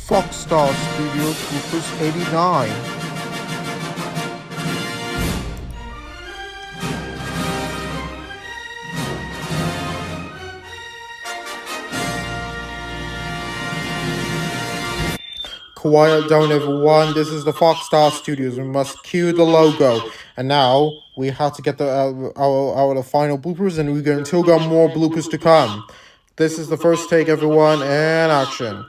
Foxstar Studios Bloopers 89. Quiet down everyone, this is the Foxstar Studios. We must cue the logo. And now we have to get the final bloopers, and we're going to still got more bloopers to come. This is the first take, everyone, and action.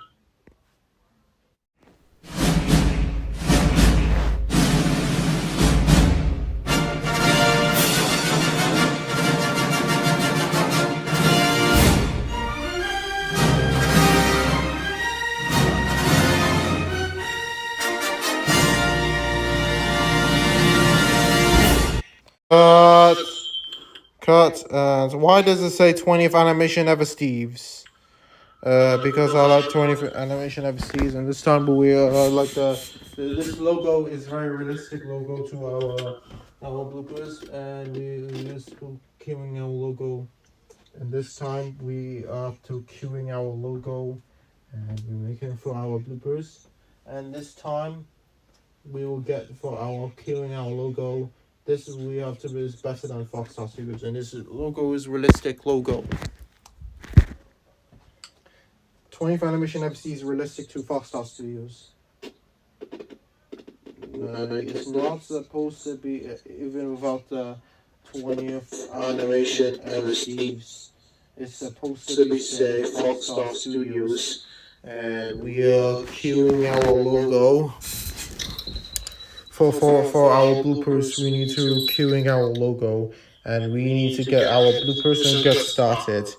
Cut. Why does it say 20th Animation Ever Steve's? Because I like 20th Animation Ever Steve's, and this time we like this logo is very realistic logo to our bloopers, and we just queuing our logo. And this time we are to queuing our logo, and we're making it for our bloopers. And this time we will get for our queuing our logo. This is we have to be better than Foxstar Studios, and this logo is realistic logo. 20th Animation FC is realistic to Foxstar Studios. It's not supposed to be even without the 20th Animation FC's. It's supposed to be say Foxstar Studios, and we are queuing our logo. For our bloopers, we need to queuing our logo, and we need to get our bloopers and get started.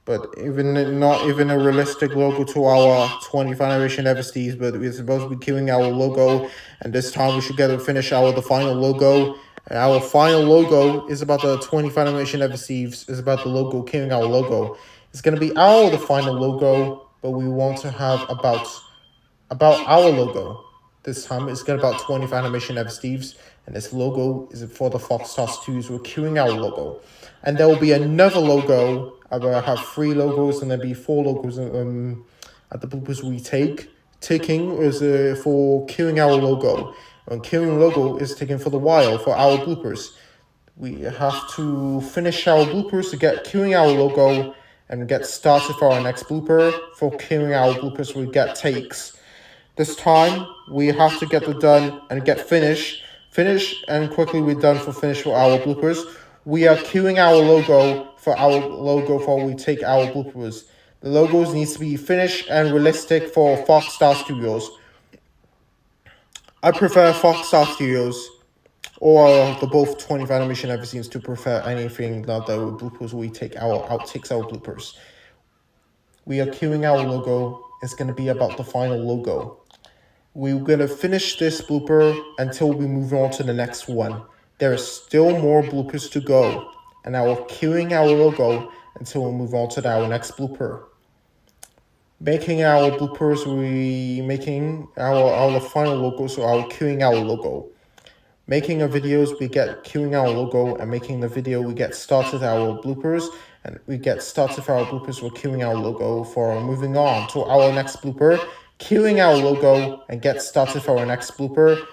But not even a realistic logo to our 20th Animation Ever Steve's, but we're supposed to be queuing our logo, and this time we should get to finish the final logo. Our final logo is about the 20th Animation Ever Steve's, is about the logo, queuing our logo. It's gonna be the final logo, but we want to have about our logo. This time it's got about 20th Animation Ever Steve's, and this logo is for the Foxstar Studios. We're queuing our logo, and there will be another logo. I will have 3 logos, and there'll be 4 logos at the bloopers we take. Taking is for queuing our logo, and queuing logo is taken for the while for our bloopers. We have to finish our bloopers to get queuing our logo and get started for our next blooper. For queuing our bloopers, we get takes. This time, we have to get it done and get finished, and quickly we're done for finish for our bloopers. We are queuing our logo for we take our bloopers. The logos needs to be finished and realistic for Foxstar Studios. I prefer Foxstar Studios or the both 20th Animation Ever Scenes to prefer anything that the bloopers we take our outtakes our bloopers. We are queuing our logo. It's gonna be about the final logo. We're going to finish this blooper until we move on to the next one. There is still more bloopers to go, and I will queuing our logo until we move on to our next blooper. Making our bloopers, we making our final logo, so I'll queuing our logo. Making a videos, we get queuing our logo, and making the video, we get started our bloopers, and we get started for our bloopers, we're queuing our logo for moving on to our next blooper. Queuing our logo and get started for our next blooper.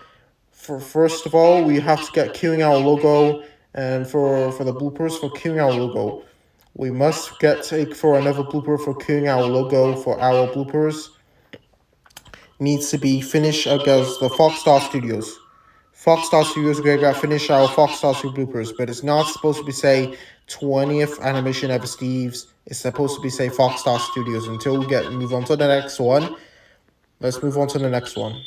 First of all, we have to get queuing our logo, and for the bloopers for queuing our logo, we must take for another blooper for queuing our logo for our bloopers. Needs to be finished against the Foxstar Studios. Foxstar Studios, we gotta finish our Foxstar Studios bloopers, but it's not supposed to be say 20th Animation Ever Steve's. It's supposed to be say Foxstar Studios until we move on to the next one. Let's move on to the next one.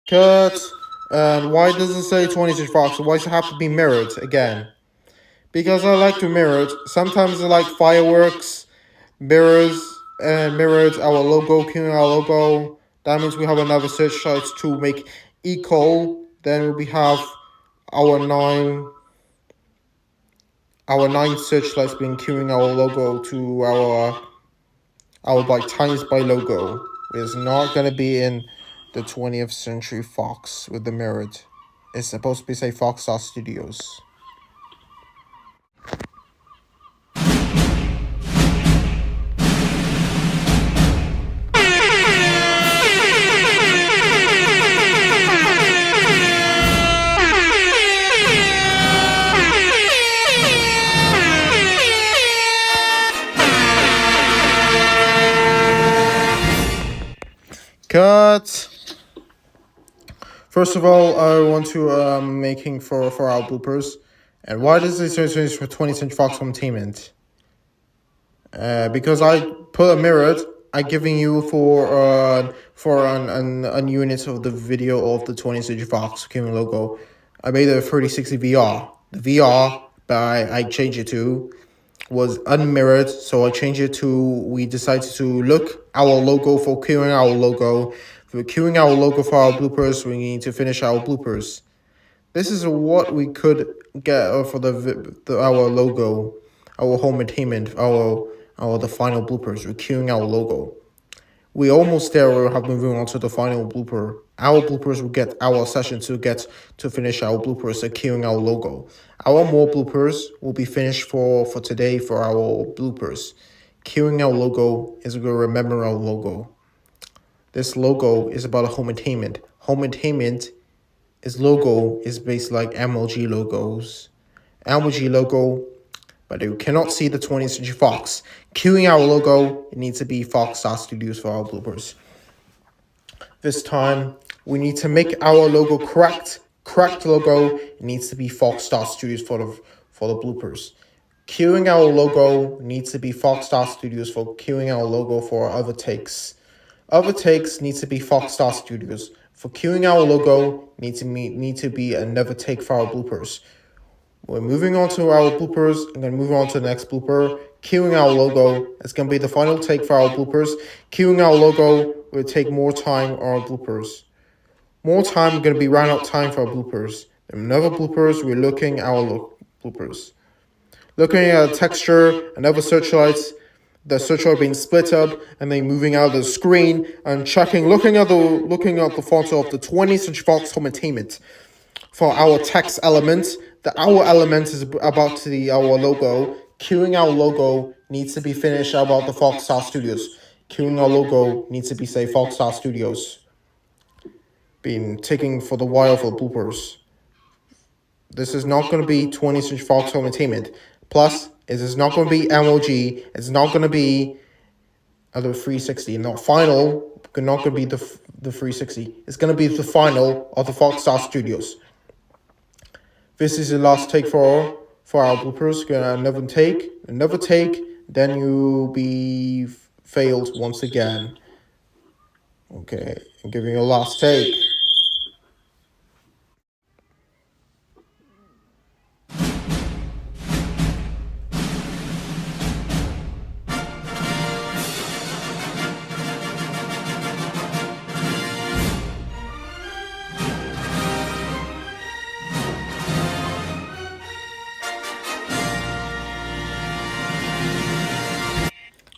Cut. And why does it say 20th Fox? Why does it have to be mirrored again? Because I like to mirror it. Sometimes I like fireworks, mirrors, and mirrored our logo, queuing our logo. That means we have another search site to make equal. Then we have our 9 our 9 searchlights been queuing our logo to our like Tiny Spy logo. It's not gonna be in the 20th Century Fox with the mirrored. It's supposed to be say Fox Star Studios. Cut. First of all, I want to making for our bloopers. And why does this change for 20th Century Fox Entertainment? Because I put a mirrored. I giving you for an unit of the video of the 20th Century Fox King logo. I made a 3060 VR. The VR, but I changed it to was unmirrored, so I changed it to, we decided to look our logo for queuing our logo. For queuing our logo for our bloopers, we need to finish our bloopers. This is what we could get for our logo, our home entertainment, the final bloopers. We're queuing our logo. We almost there. We'll have moving on to the final blooper. Our bloopers will get our session to finish our bloopers, queuing our logo. Our more bloopers will be finished for today for our bloopers. Queuing our logo is going to remember our logo. This logo is about a home entertainment. Home entertainment is logo is based like MLG logos. MLG logo, but you cannot see the 20th Century Fox. Queuing our logo, it needs to be Fox Star Studios for our bloopers. This time, we need to make our logo correct. Correct logo, it needs to be Fox Star Studios for the bloopers. Queuing our logo needs to be Fox Star Studios for queuing our logo for other takes. Other takes needs to be Fox Star Studios. For queuing our logo, need to be another take for our bloopers. We're moving on to our bloopers. I'm going to move on to the next blooper. Queuing our logo. It's going to be the final take for our bloopers. Queuing our logo will take more time on our bloopers. More time, we're going to be running out time for our bloopers. Another bloopers, we're looking at our bloopers. Looking at the texture, another searchlights. The searchlight being split up and then moving out of the screen and looking at the font of the 20th Century Fox Home Entertainment. For our text element, our element is about our logo. Queuing our logo needs to be finished about the Fox Star Studios. Queuing our logo needs to be say Fox Star Studios. Being taken for the while for bloopers. This is not going to be 20th Century Fox Home Entertainment. Plus, it is not going to be MLG. It's not going to be the 360. Not final. Not going to be the 360. It's going to be the final of the Fox Star Studios. This is the last take for our bloopers. Gonna another take. Then you'll be failed once again. Okay, I'm giving you a last take.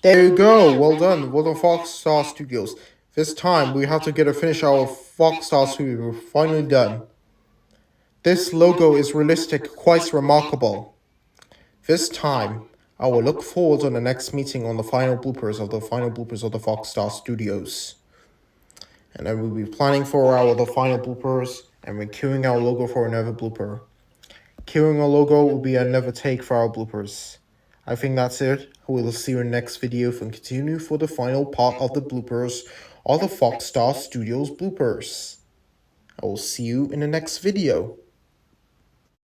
There you go. Well done, Fox Star Studios. This time we have to finish our Fox Star Studios. We're finally done. This logo is realistic, quite remarkable. This time, I will look forward on the next meeting on the final bloopers of the Fox Star Studios. And then we'll be planning for the final bloopers, and we're queuing our logo for another blooper. Queuing our logo will be another take for our bloopers. I think that's it. We'll see you in the next video and continue for the final part of the bloopers of the Fox Star Studios bloopers. I will see you in the next video.